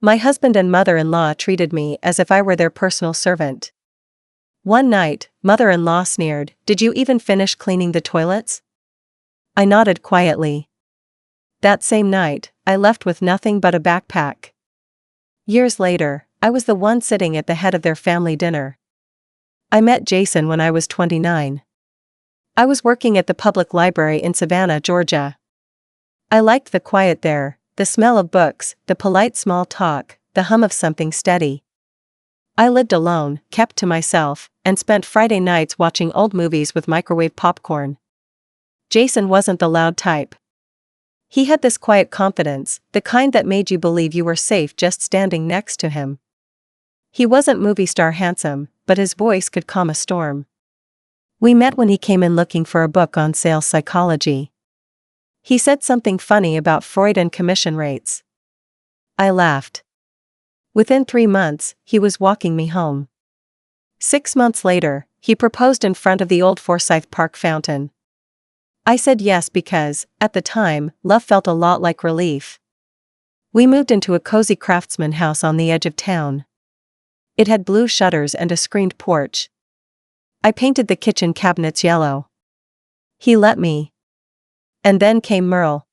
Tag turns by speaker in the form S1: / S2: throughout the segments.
S1: My husband and mother-in-law treated me as if I were their personal servant. One night, mother-in-law sneered, "Did you even finish cleaning the toilets?" I nodded quietly. That same night, I left with nothing but a backpack. Years later, I was the one sitting at the head of their family dinner. I met Jason when I was 29. I was working at the public library in Savannah, Georgia. I liked the quiet there, the smell of books, the polite small talk, the hum of something steady. I lived alone, kept to myself, and spent Friday nights watching old movies with microwave popcorn. Jason wasn't the loud type. He had this quiet confidence, the kind that made you believe you were safe just standing next to him. He wasn't movie star handsome, but his voice could calm a storm. We met when he came in looking for a book on sales psychology. He said something funny about Freud and commission rates. I laughed. Within 3 months, he was walking me home. 6 months later, he proposed in front of the old Forsyth Park fountain. I said yes because, at the time, love felt a lot like relief. We moved into a cozy craftsman house on the edge of town. It had blue shutters and a screened porch. I painted the kitchen cabinets yellow. He let me. And then came Merle.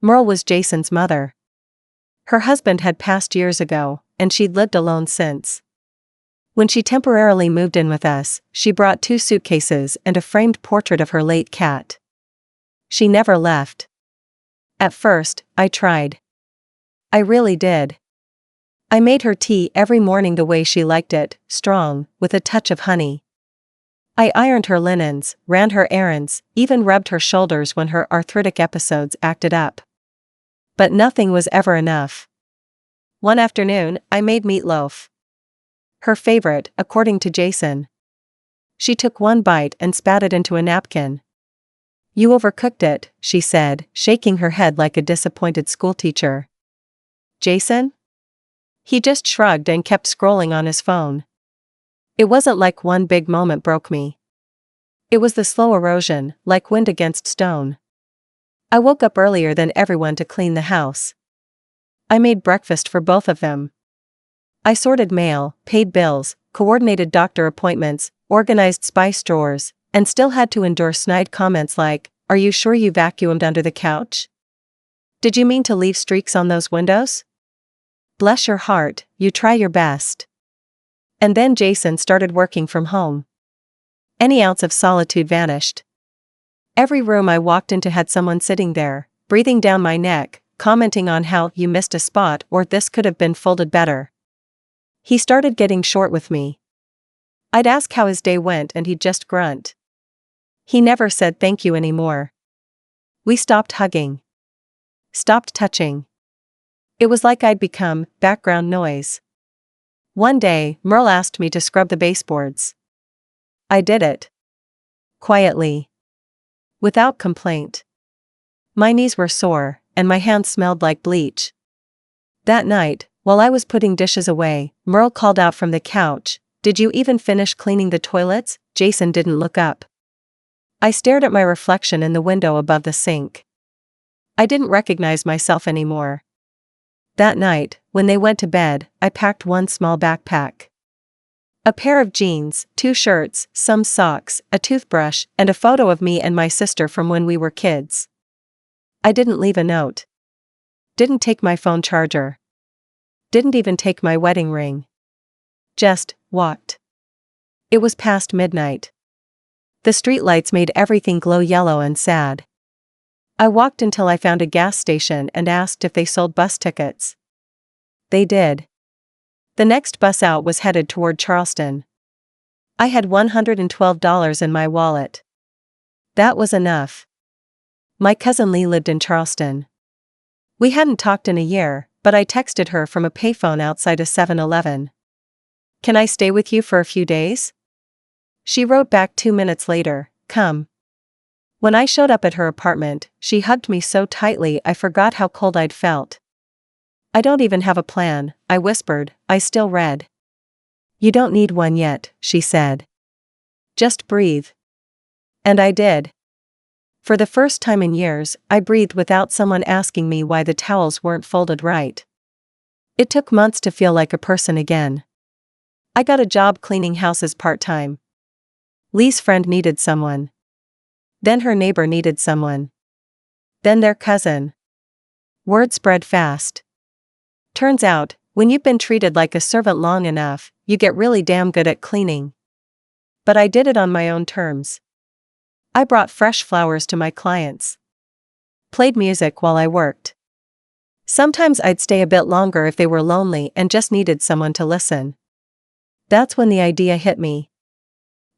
S1: Merle was Jason's mother. Her husband had passed years ago, and she'd lived alone since. When she temporarily moved in with us, she brought 2 suitcases and a framed portrait of her late cat. She never left. At first, I tried. I really did. I made her tea every morning the way she liked it, strong, with a touch of honey. I ironed her linens, ran her errands, even rubbed her shoulders when her arthritic episodes acted up. But nothing was ever enough. One afternoon, I made meatloaf. Her favorite, according to Jason. She took one bite and spat it into a napkin. "You overcooked it," she said, shaking her head like a disappointed schoolteacher. Jason? He just shrugged and kept scrolling on his phone. It wasn't like one big moment broke me. It was the slow erosion, like wind against stone. I woke up earlier than everyone to clean the house. I made breakfast for both of them. I sorted mail, paid bills, coordinated doctor appointments, organized spice drawers, and still had to endure snide comments like, "Are you sure you vacuumed under the couch? Did you mean to leave streaks on those windows? Bless your heart, you try your best." And then Jason started working from home. Any ounce of solitude vanished. Every room I walked into had someone sitting there, breathing down my neck, commenting on how "you missed a spot" or "this could have been folded better." He started getting short with me. I'd ask how his day went and he'd just grunt. He never said thank you anymore. We stopped hugging. Stopped touching. It was like I'd become background noise. One day, Merle asked me to scrub the baseboards. I did it. Quietly. Without complaint. My knees were sore, and my hands smelled like bleach. That night, while I was putting dishes away, Merle called out from the couch, "Did you even finish cleaning the toilets?" Jason didn't look up. I stared at my reflection in the window above the sink. I didn't recognize myself anymore. That night, when they went to bed, I packed one small backpack. A pair of jeans, 2 shirts, some socks, a toothbrush, and a photo of me and my sister from when we were kids. I didn't leave a note. Didn't take my phone charger. Didn't even take my wedding ring. Just walked. It was past midnight. The streetlights made everything glow yellow and sad. I walked until I found a gas station and asked if they sold bus tickets. They did. The next bus out was headed toward Charleston. I had $112 in my wallet. That was enough. My cousin Lee lived in Charleston. We hadn't talked in a year, but I texted her from a payphone outside a 7-Eleven. "Can I stay with you for a few days?" She wrote back 2 minutes later, "Come." When I showed up at her apartment, she hugged me so tightly I forgot how cold I'd felt. "I don't even have a plan," I whispered. I still read. "You don't need one yet," she said. "Just breathe." And I did. For the first time in years, I breathed without someone asking me why the towels weren't folded right. It took months to feel like a person again. I got a job cleaning houses part-time. Lee's friend needed someone. Then her neighbor needed someone. Then their cousin. Word spread fast. Turns out, when you've been treated like a servant long enough, you get really damn good at cleaning. But I did it on my own terms. I brought fresh flowers to my clients. Played music while I worked. Sometimes I'd stay a bit longer if they were lonely and just needed someone to listen. That's when the idea hit me.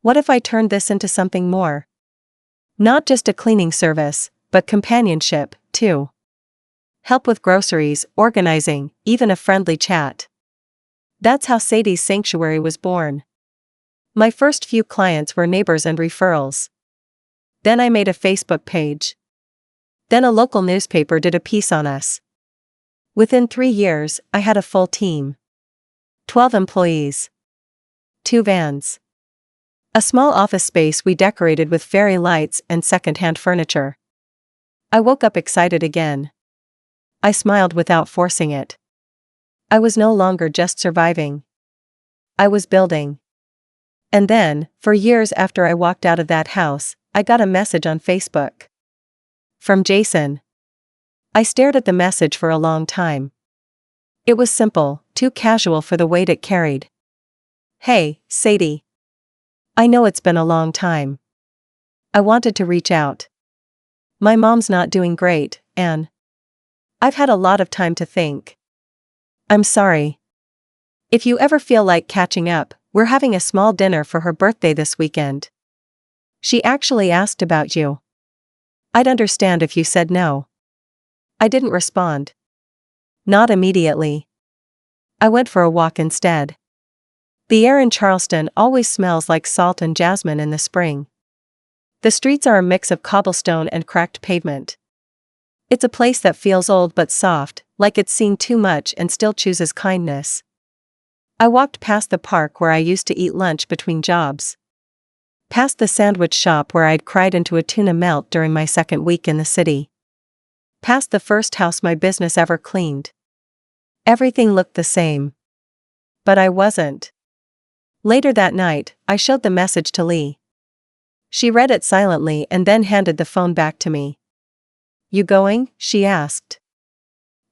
S1: What if I turned this into something more? Not just a cleaning service, but companionship, too. Help with groceries, organizing, even a friendly chat. That's how Sadie's Sanctuary was born. My first few clients were neighbors and referrals. Then I made a Facebook page. Then a local newspaper did a piece on us. Within 3 years, I had a full team. 12 employees. 2 vans. A small office space we decorated with fairy lights and second-hand furniture. I woke up excited again. I smiled without forcing it. I was no longer just surviving. I was building. And then, for years after I walked out of that house, I got a message on Facebook. From Jason. I stared at the message for a long time. It was simple, too casual for the weight it carried. Hey, Sadie. I know it's been a long time. I wanted to reach out. My mom's not doing great, and I've had a lot of time to think. I'm sorry. If you ever feel like catching up, we're having a small dinner for her birthday this weekend. She actually asked about you. I'd understand if you said no. I didn't respond. Not immediately. I went for a walk instead. The air in Charleston always smells like salt and jasmine in the spring. The streets are a mix of cobblestone and cracked pavement. It's a place that feels old but soft, like it's seen too much and still chooses kindness. I walked past the park where I used to eat lunch between jobs. Past the sandwich shop where I'd cried into a tuna melt during my second week in the city. Past the first house my business ever cleaned. Everything looked the same. But I wasn't. Later that night, I showed the message to Lee. She read it silently and then handed the phone back to me. You going? She asked.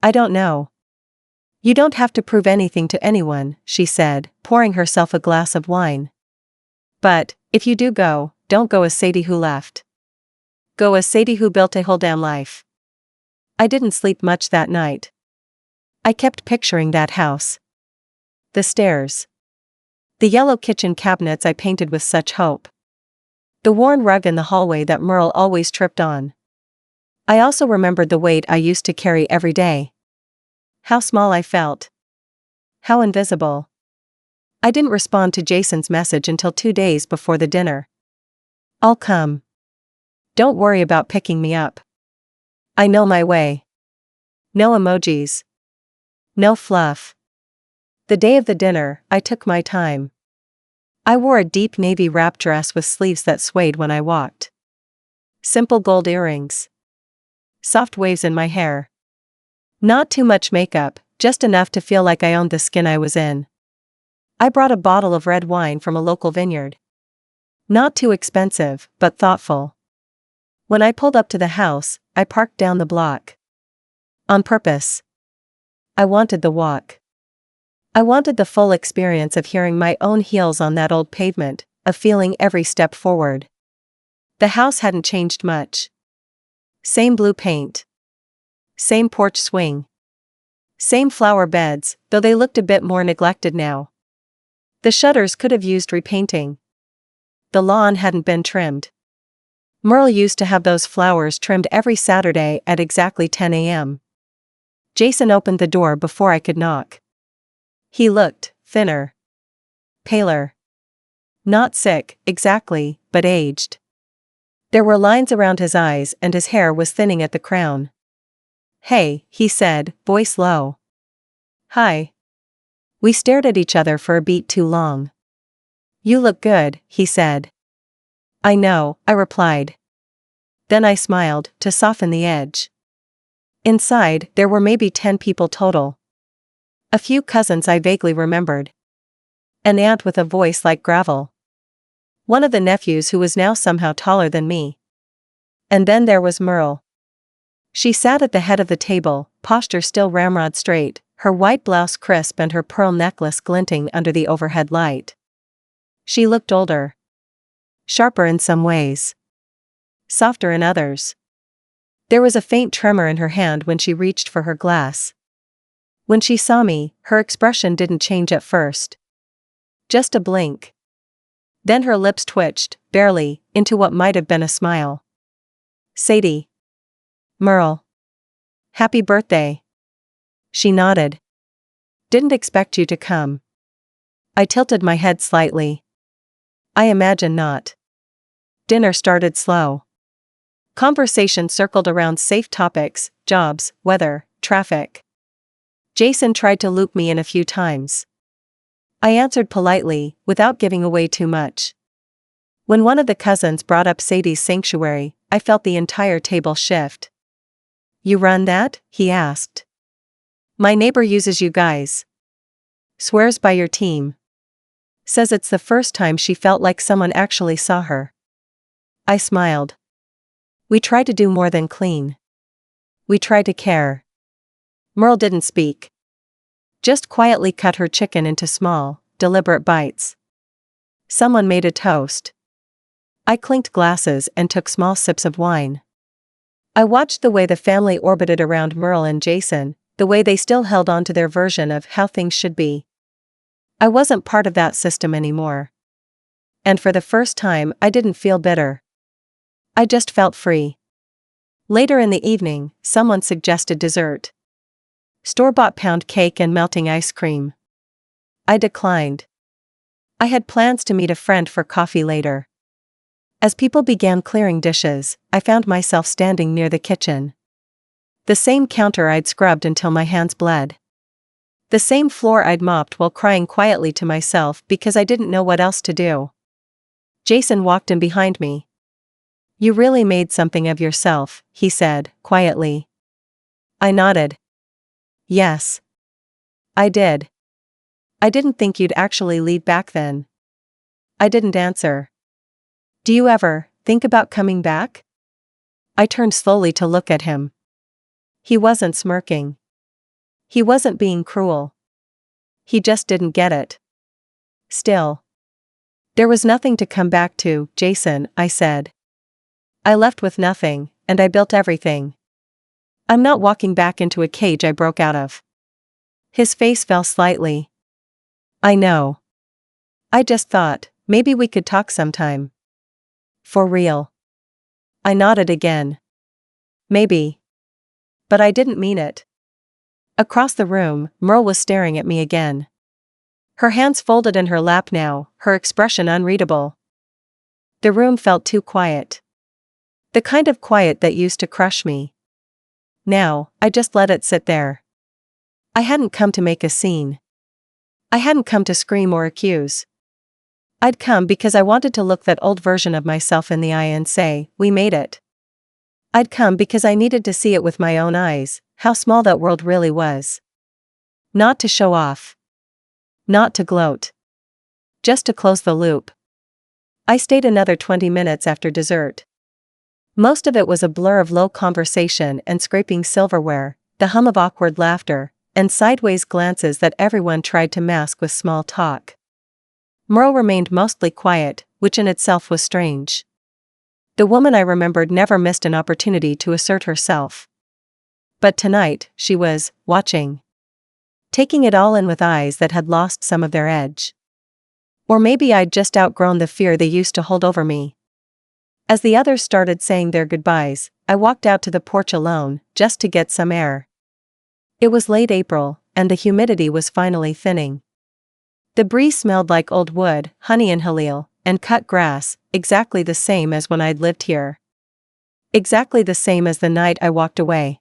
S1: I don't know. You don't have to prove anything to anyone, she said, pouring herself a glass of wine. But, if you do go, don't go as Sadie who left. Go as Sadie who built a whole damn life. I didn't sleep much that night. I kept picturing that house. The stairs. The yellow kitchen cabinets I painted with such hope. The worn rug in the hallway that Merle always tripped on. I also remembered the weight I used to carry every day. How small I felt. How invisible. I didn't respond to Jason's message until 2 days before the dinner. I'll come. Don't worry about picking me up. I know my way. No emojis. No fluff. The day of the dinner, I took my time. I wore a deep navy wrap dress with sleeves that swayed when I walked. Simple gold earrings. Soft waves in my hair. Not too much makeup, just enough to feel like I owned the skin I was in. I brought a bottle of red wine from a local vineyard. Not too expensive, but thoughtful. When I pulled up to the house, I parked down the block. On purpose. I wanted the walk. I wanted the full experience of hearing my own heels on that old pavement, of feeling every step forward. The house hadn't changed much. Same blue paint. Same porch swing. Same flower beds, though they looked a bit more neglected now. The shutters could have used repainting. The lawn hadn't been trimmed. Merle used to have those flowers trimmed every Saturday at exactly 10 a.m. Jason opened the door before I could knock. He looked thinner. Paler. Not sick, exactly, but aged. There were lines around his eyes and his hair was thinning at the crown. Hey, he said, voice low. Hi. We stared at each other for a beat too long. You look good, he said. I know, I replied. Then I smiled, to soften the edge. Inside, there were maybe 10 people total. A few cousins I vaguely remembered. An aunt with a voice like gravel. One of the nephews who was now somehow taller than me. And then there was Merle. She sat at the head of the table, posture still ramrod straight, her white blouse crisp and her pearl necklace glinting under the overhead light. She looked older. Sharper in some ways. Softer in others. There was a faint tremor in her hand when she reached for her glass. When she saw me, her expression didn't change at first. Just a blink. Then her lips twitched, barely, into what might have been a smile. Sadie. Merle. Happy birthday. She nodded. Didn't expect you to come. I tilted my head slightly. I imagine not. Dinner started slow. Conversation circled around safe topics, jobs, weather, traffic. Jason tried to loop me in a few times. I answered politely, without giving away too much. When one of the cousins brought up Sadie's sanctuary, I felt the entire table shift. You run that? He asked. My neighbor uses you guys. Swears by your team. Says it's the first time she felt like someone actually saw her. I smiled. We try to do more than clean. We try to care. Merle didn't speak. Just quietly cut her chicken into small, deliberate bites. Someone made a toast. I clinked glasses and took small sips of wine. I watched the way the family orbited around Merle and Jason, the way they still held on to their version of how things should be. I wasn't part of that system anymore. And for the first time, I didn't feel bitter. I just felt free. Later in the evening, someone suggested dessert. Store-bought pound cake and melting ice cream. I declined. I had plans to meet a friend for coffee later. As people began clearing dishes, I found myself standing near the kitchen. The same counter I'd scrubbed until my hands bled. The same floor I'd mopped while crying quietly to myself because I didn't know what else to do. Jason walked in behind me. You really made something of yourself, he said, quietly. I nodded. Yes. I did. I didn't think you'd actually lead back then. I didn't answer. Do you ever think about coming back? I turned slowly to look at him. He wasn't smirking. He wasn't being cruel. He just didn't get it. Still. There was nothing to come back to, Jason, I said. I left with nothing, and I built everything. I'm not walking back into a cage I broke out of. His face fell slightly. I know. I just thought, maybe we could talk sometime. For real. I nodded again. Maybe. But I didn't mean it. Across the room, Merle was staring at me again. Her hands folded in her lap now, her expression unreadable. The room felt too quiet. The kind of quiet that used to crush me. Now, I just let it sit there. I hadn't come to make a scene. I hadn't come to scream or accuse. I'd come because I wanted to look that old version of myself in the eye and say, we made it. I'd come because I needed to see it with my own eyes, how small that world really was. Not to show off. Not to gloat. Just to close the loop. I stayed another 20 minutes after dessert. Most of it was a blur of low conversation and scraping silverware, the hum of awkward laughter, and sideways glances that everyone tried to mask with small talk. Merle remained mostly quiet, which in itself was strange. The woman I remembered never missed an opportunity to assert herself. But tonight, she was watching. Taking it all in with eyes that had lost some of their edge. Or maybe I'd just outgrown the fear they used to hold over me. As the others started saying their goodbyes, I walked out to the porch alone, just to get some air. It was late April, and the humidity was finally thinning. The breeze smelled like old wood, honey and halil, and cut grass, exactly the same as when I'd lived here. Exactly the same as the night I walked away.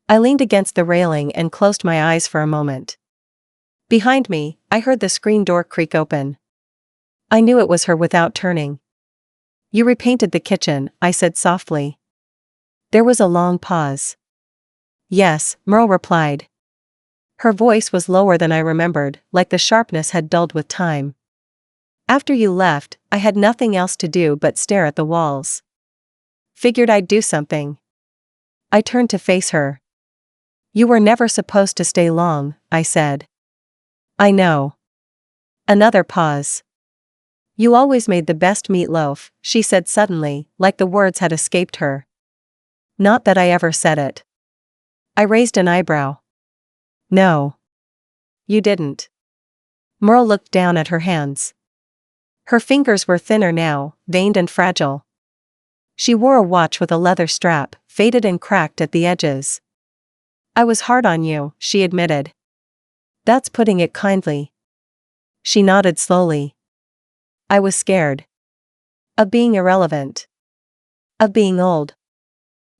S1: I leaned against the railing and closed my eyes for a moment. Behind me, I heard the screen door creak open. I knew it was her without turning. You repainted the kitchen, I said softly. There was a long pause. Yes, Merle replied. Her voice was lower than I remembered, like the sharpness had dulled with time. After you left, I had nothing else to do but stare at the walls. Figured I'd do something. I turned to face her. You were never supposed to stay long, I said. I know. Another pause. You always made the best meatloaf, she said suddenly, like the words had escaped her. Not that I ever said it. I raised an eyebrow. No. You didn't. Merle looked down at her hands. Her fingers were thinner now, veined and fragile. She wore a watch with a leather strap, faded and cracked at the edges. I was hard on you, she admitted. That's putting it kindly. She nodded slowly. I was scared. Of being irrelevant. Of being old.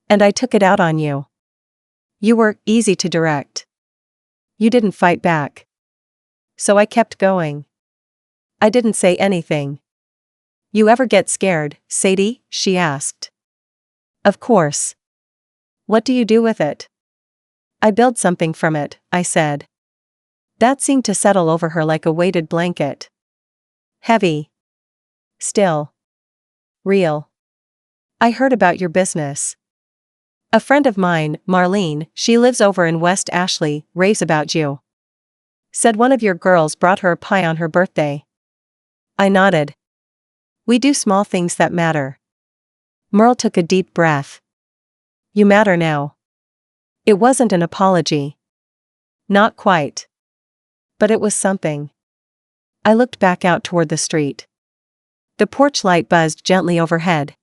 S1: And I took it out on you. You were easy to direct. You didn't fight back. So I kept going. I didn't say anything. You ever get scared, Sadie? She asked. Of course. What do you do with it? I build something from it, I said. That seemed to settle over her like a weighted blanket. Heavy. Still. Real. I heard about your business. A friend of mine, Marlene, she lives over in West Ashley, raves about you. Said one of your girls brought her a pie on her birthday. I nodded. We do small things that matter. Merle took a deep breath. You matter now. It wasn't an apology. Not quite. But it was something. I looked back out toward the street. The porch light buzzed gently overhead.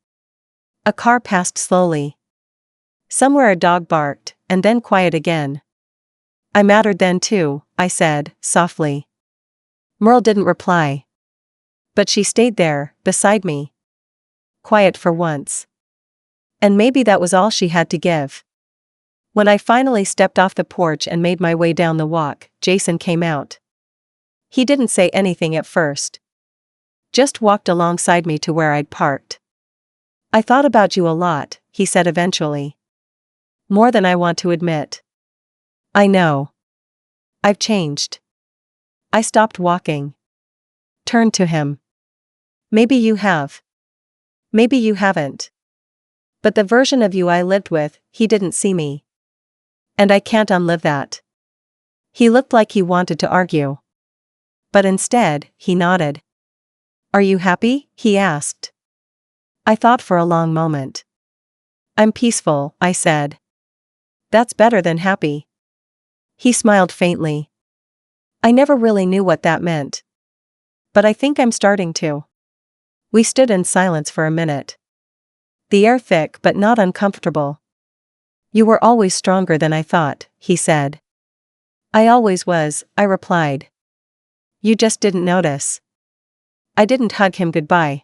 S1: A car passed slowly. Somewhere a dog barked, and then quiet again. I mattered then too, I said, softly. Merle didn't reply. But she stayed there, beside me. Quiet for once. And maybe that was all she had to give. When I finally stepped off the porch and made my way down the walk, Jason came out. He didn't say anything at first. Just walked alongside me to where I'd parked. I thought about you a lot, he said eventually. More than I want to admit. I know. I've changed. I stopped walking. Turned to him. Maybe you have. Maybe you haven't. But the version of you I lived with, he didn't see me. And I can't unlive that. He looked like he wanted to argue. But instead, he nodded. Are you happy? He asked. I thought for a long moment. I'm peaceful, I said. That's better than happy. He smiled faintly. I never really knew what that meant. But I think I'm starting to. We stood in silence for a minute. The air thick but not uncomfortable. You were always stronger than I thought, he said. I always was, I replied. You just didn't notice. I didn't hug him goodbye.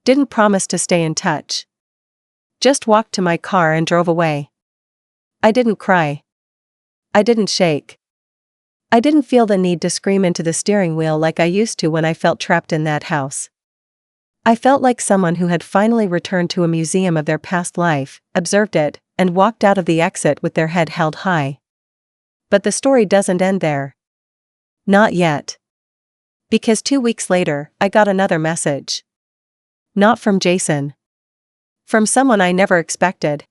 S1: Didn't promise to stay in touch. Just walked to my car and drove away. I didn't cry. I didn't shake. I didn't feel the need to scream into the steering wheel like I used to when I felt trapped in that house. I felt like someone who had finally returned to a museum of their past life, observed it, and walked out of the exit with their head held high. But the story doesn't end there. Not yet. Because 2 weeks later, I got another message. Not from Jason. From someone I never expected.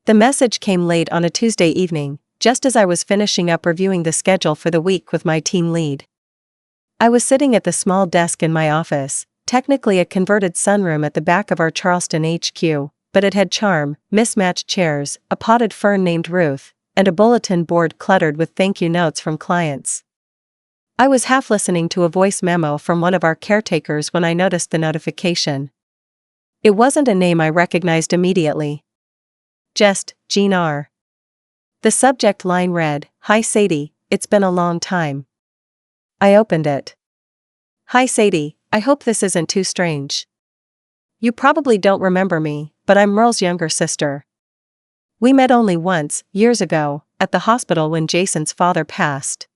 S1: The message came late on a Tuesday evening, just as I was finishing up reviewing the schedule for the week with my team lead. I was sitting at the small desk in my office, technically a converted sunroom at the back of our Charleston HQ, but it had charm, mismatched chairs, a potted fern named Ruth, and a bulletin board cluttered with thank you notes from clients. I was half listening to a voice memo from one of our caretakers when I noticed the notification. It wasn't a name I recognized immediately. Just, Jean R. The subject line read, Hi Sadie, it's been a long time. I opened it. Hi Sadie, I hope this isn't too strange. You probably don't remember me, but I'm Merle's younger sister. We met only once, years ago, at the hospital when Jason's father passed.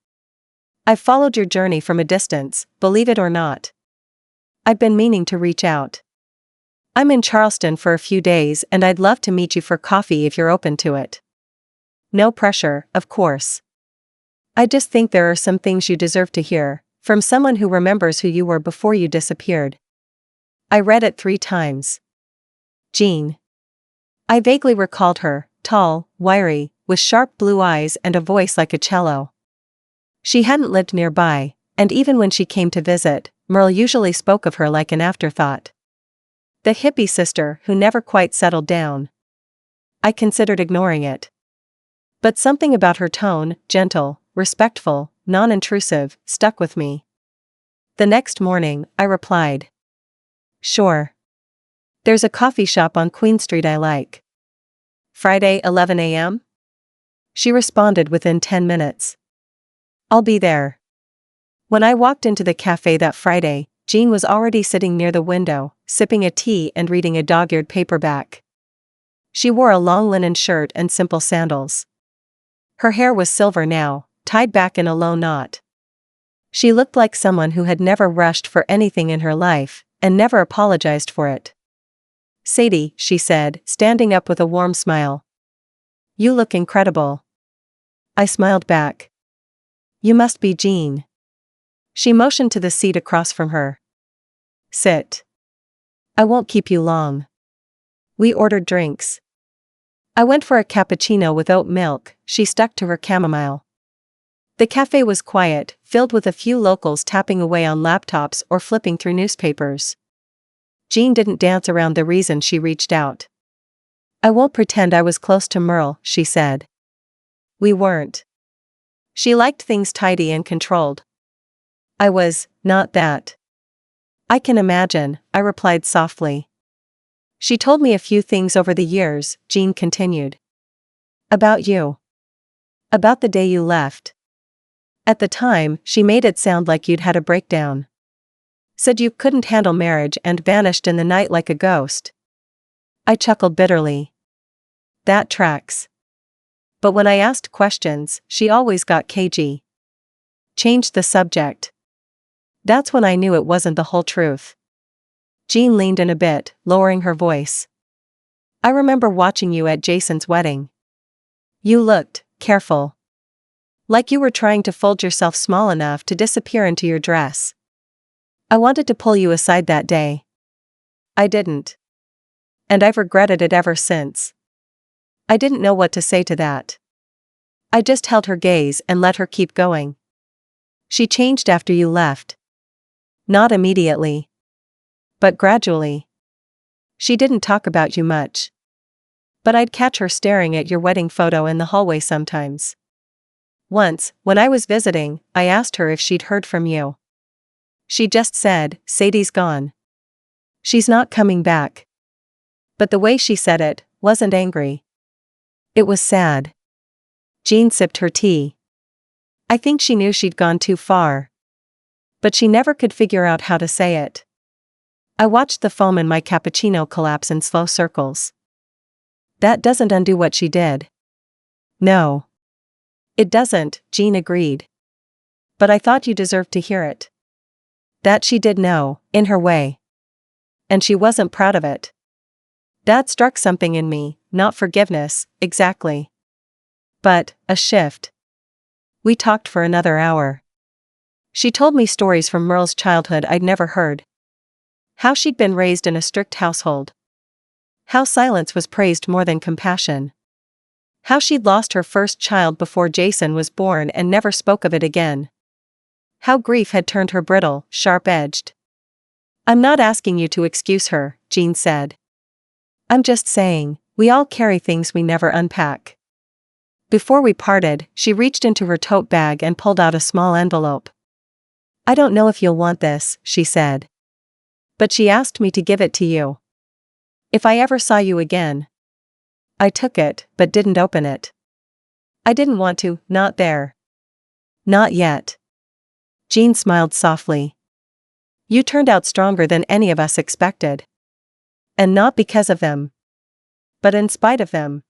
S1: I've followed your journey from a distance, believe it or not. I've been meaning to reach out. I'm in Charleston for a few days and I'd love to meet you for coffee if you're open to it. No pressure, of course. I just think there are some things you deserve to hear, from someone who remembers who you were before you disappeared. I read it 3 times. Jean. I vaguely recalled her, tall, wiry, with sharp blue eyes and a voice like a cello. She hadn't lived nearby, and even when she came to visit, Merle usually spoke of her like an afterthought. The hippie sister who never quite settled down. I considered ignoring it. But something about her tone, gentle, respectful, non-intrusive, stuck with me. The next morning, I replied. Sure. There's a coffee shop on Queen Street I like. Friday, 11 a.m.? She responded within 10 minutes. I'll be there. When I walked into the cafe that Friday, Jean was already sitting near the window, sipping a tea and reading a dog-eared paperback. She wore a long linen shirt and simple sandals. Her hair was silver now, tied back in a low knot. She looked like someone who had never rushed for anything in her life, and never apologized for it. Sadie, she said, standing up with a warm smile. You look incredible. I smiled back. You must be Jean. She motioned to the seat across from her. Sit. I won't keep you long. We ordered drinks. I went for a cappuccino with oat milk. She stuck to her chamomile. The cafe was quiet, filled with a few locals tapping away on laptops or flipping through newspapers. Jean didn't dance around the reason she reached out. I won't pretend I was close to Merle, she said. We weren't. She liked things tidy and controlled. I was not that. I can imagine, I replied softly. She told me a few things over the years, Jean continued. About you. About the day you left. At the time, she made it sound like you'd had a breakdown. Said you couldn't handle marriage and vanished in the night like a ghost. I chuckled bitterly. That tracks. But when I asked questions, she always got cagey. Changed the subject. That's when I knew it wasn't the whole truth. Jean leaned in a bit, lowering her voice. I remember watching you at Jason's wedding. You looked careful. Like you were trying to fold yourself small enough to disappear into your dress. I wanted to pull you aside that day. I didn't. And I've regretted it ever since. I didn't know what to say to that. I just held her gaze and let her keep going. She changed after you left. Not immediately. But gradually. She didn't talk about you much. But I'd catch her staring at your wedding photo in the hallway sometimes. Once, when I was visiting, I asked her if she'd heard from you. She just said, Sadie's gone. She's not coming back. But the way she said it wasn't angry. It was sad. Jean sipped her tea. I think she knew she'd gone too far. But she never could figure out how to say it. I watched the foam in my cappuccino collapse in slow circles. That doesn't undo what she did. No. It doesn't, Jean agreed. But I thought you deserved to hear it. That she did know, in her way. And she wasn't proud of it. That struck something in me, not forgiveness, exactly. But, a shift. We talked for another hour. She told me stories from Merle's childhood I'd never heard. How she'd been raised in a strict household. How silence was praised more than compassion. How she'd lost her first child before Jason was born and never spoke of it again. How grief had turned her brittle, sharp-edged. I'm not asking you to excuse her, Jean said. I'm just saying, we all carry things we never unpack. Before we parted, she reached into her tote bag and pulled out a small envelope. I don't know if you'll want this, she said. But she asked me to give it to you. If I ever saw you again. I took it, but didn't open it. I didn't want to, not there. Not yet. Jean smiled softly. You turned out stronger than any of us expected. And not because of them. But in spite of them.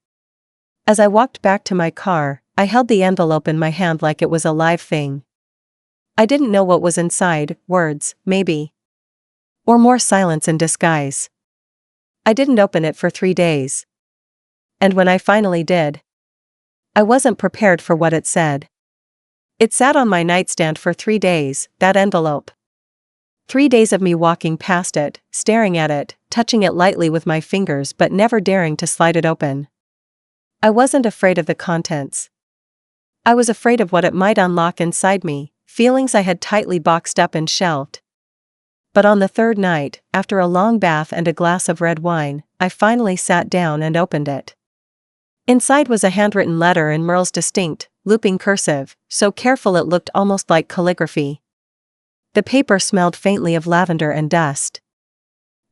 S1: As I walked back to my car, I held the envelope in my hand like it was a live thing. I didn't know what was inside, words, maybe. Or more silence in disguise. I didn't open it for 3 days. And when I finally did, I wasn't prepared for what it said. It sat on my nightstand for 3 days, that envelope. 3 days of me walking past it, staring at it, touching it lightly with my fingers but never daring to slide it open. I wasn't afraid of the contents. I was afraid of what it might unlock inside me, feelings I had tightly boxed up and shelved. But on the third night, after a long bath and a glass of red wine, I finally sat down and opened it. Inside was a handwritten letter in Merle's distinct, looping cursive, so careful it looked almost like calligraphy. The paper smelled faintly of lavender and dust.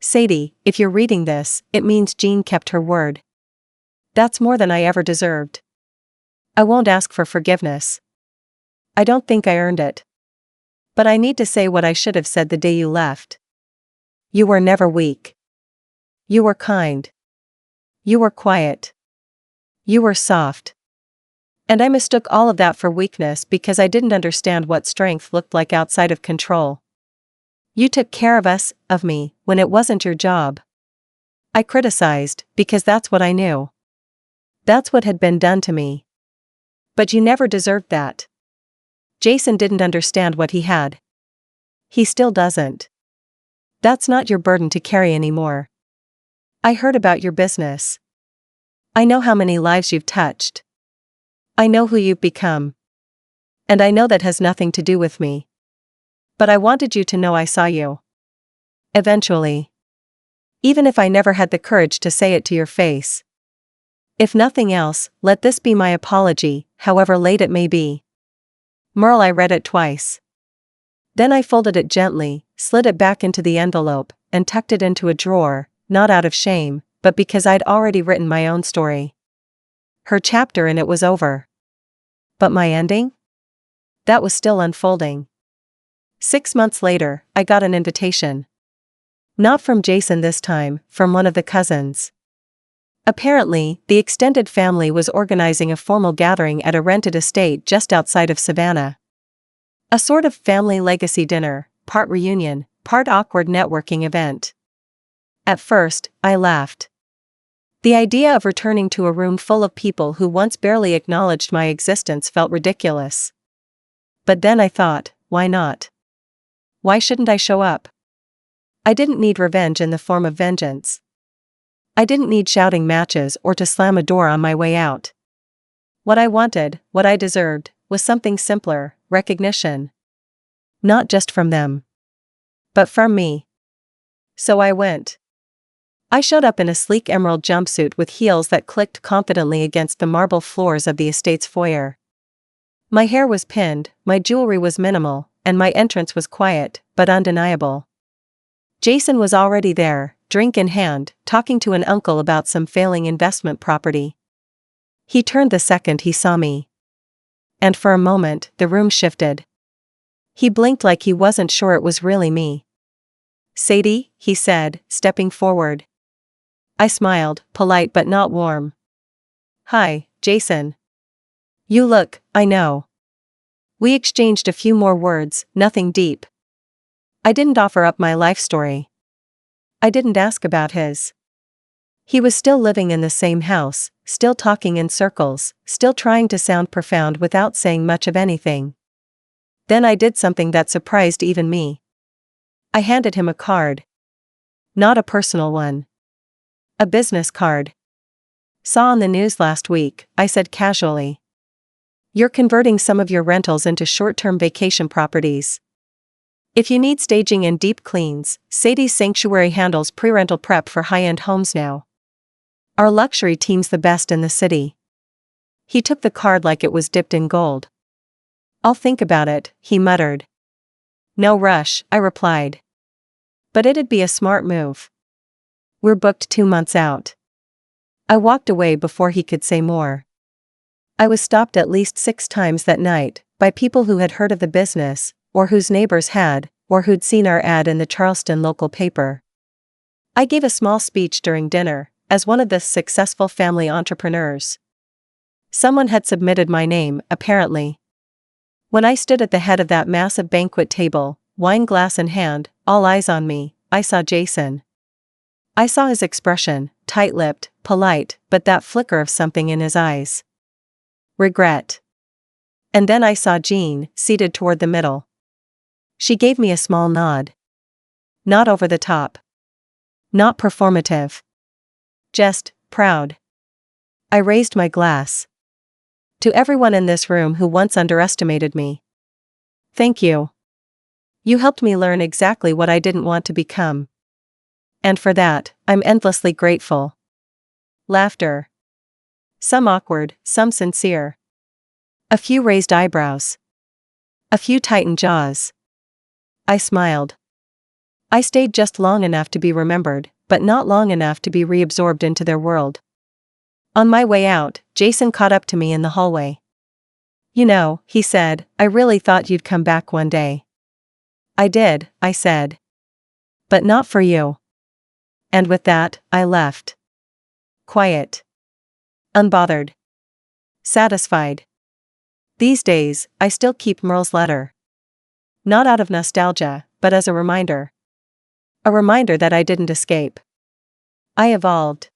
S1: Sadie, if you're reading this, it means Jean kept her word. That's more than I ever deserved. I won't ask for forgiveness. I don't think I earned it. But I need to say what I should have said the day you left. You were never weak. You were kind. You were quiet. You were soft. And I mistook all of that for weakness because I didn't understand what strength looked like outside of control. You took care of us, of me, when it wasn't your job. I criticized, because that's what I knew. That's what had been done to me. But you never deserved that. Jason didn't understand what he had. He still doesn't. That's not your burden to carry anymore. I heard about your business. I know how many lives you've touched. I know who you've become. And I know that has nothing to do with me. But I wanted you to know I saw you. Eventually. Even if I never had the courage to say it to your face. If nothing else, let this be my apology, however late it may be. Merle, I read it twice. Then I folded it gently, slid it back into the envelope, and tucked it into a drawer, not out of shame, but because I'd already written my own story. Her chapter in it was over. But my ending? That was still unfolding. 6 months later, I got an invitation. Not from Jason this time, from one of the cousins. Apparently, the extended family was organizing a formal gathering at a rented estate just outside of Savannah. A sort of family legacy dinner, part reunion, part awkward networking event. At first, I laughed. The idea of returning to a room full of people who once barely acknowledged my existence felt ridiculous. But then I thought, why not? Why shouldn't I show up? I didn't need revenge in the form of vengeance. I didn't need shouting matches or to slam a door on my way out. What I wanted, what I deserved, was something simpler, recognition. Not just from them. But from me. So I went. I showed up in a sleek emerald jumpsuit with heels that clicked confidently against the marble floors of the estate's foyer. My hair was pinned, my jewelry was minimal, and my entrance was quiet, but undeniable. Jason was already there, drink in hand, talking to an uncle about some failing investment property. He turned the second he saw me. And for a moment, the room shifted. He blinked like he wasn't sure it was really me. Sadie, he said, stepping forward. I smiled, polite but not warm. Hi, Jason. You look, I know. We exchanged a few more words, nothing deep. I didn't offer up my life story. I didn't ask about his. He was still living in the same house, still talking in circles, still trying to sound profound without saying much of anything. Then I did something that surprised even me. I handed him a card. Not a personal one. A business card. Saw on the news last week, I said casually. You're converting some of your rentals into short-term vacation properties. If you need staging and deep cleans, Sadie's Sanctuary handles pre-rental prep for high-end homes now. Our luxury team's the best in the city. He took the card like it was dipped in gold. I'll think about it, he muttered. No rush, I replied. But it'd be a smart move. We're booked 2 months out. I walked away before he could say more. I was stopped at least 6 times that night, by people who had heard of the business, or whose neighbors had, or who'd seen our ad in the Charleston local paper. I gave a small speech during dinner, as one of the successful family entrepreneurs. Someone had submitted my name, apparently. When I stood at the head of that massive banquet table, wine glass in hand, all eyes on me, I saw Jason. I saw his expression, tight-lipped, polite, but that flicker of something in his eyes. Regret. And then I saw Jean, seated toward the middle. She gave me a small nod. Not over the top. Not performative. Just, proud. I raised my glass. To everyone in this room who once underestimated me. Thank you. You helped me learn exactly what I didn't want to become. And for that, I'm endlessly grateful. Laughter. Some awkward, some sincere. A few raised eyebrows. A few tightened jaws. I smiled. I stayed just long enough to be remembered, but not long enough to be reabsorbed into their world. On my way out, Jason caught up to me in the hallway. You know, he said, I really thought you'd come back one day. I did, I said. But not for you. And with that, I left. Quiet. Unbothered. Satisfied. These days, I still keep Merle's letter. Not out of nostalgia, but as a reminder. A reminder that I didn't escape. I evolved.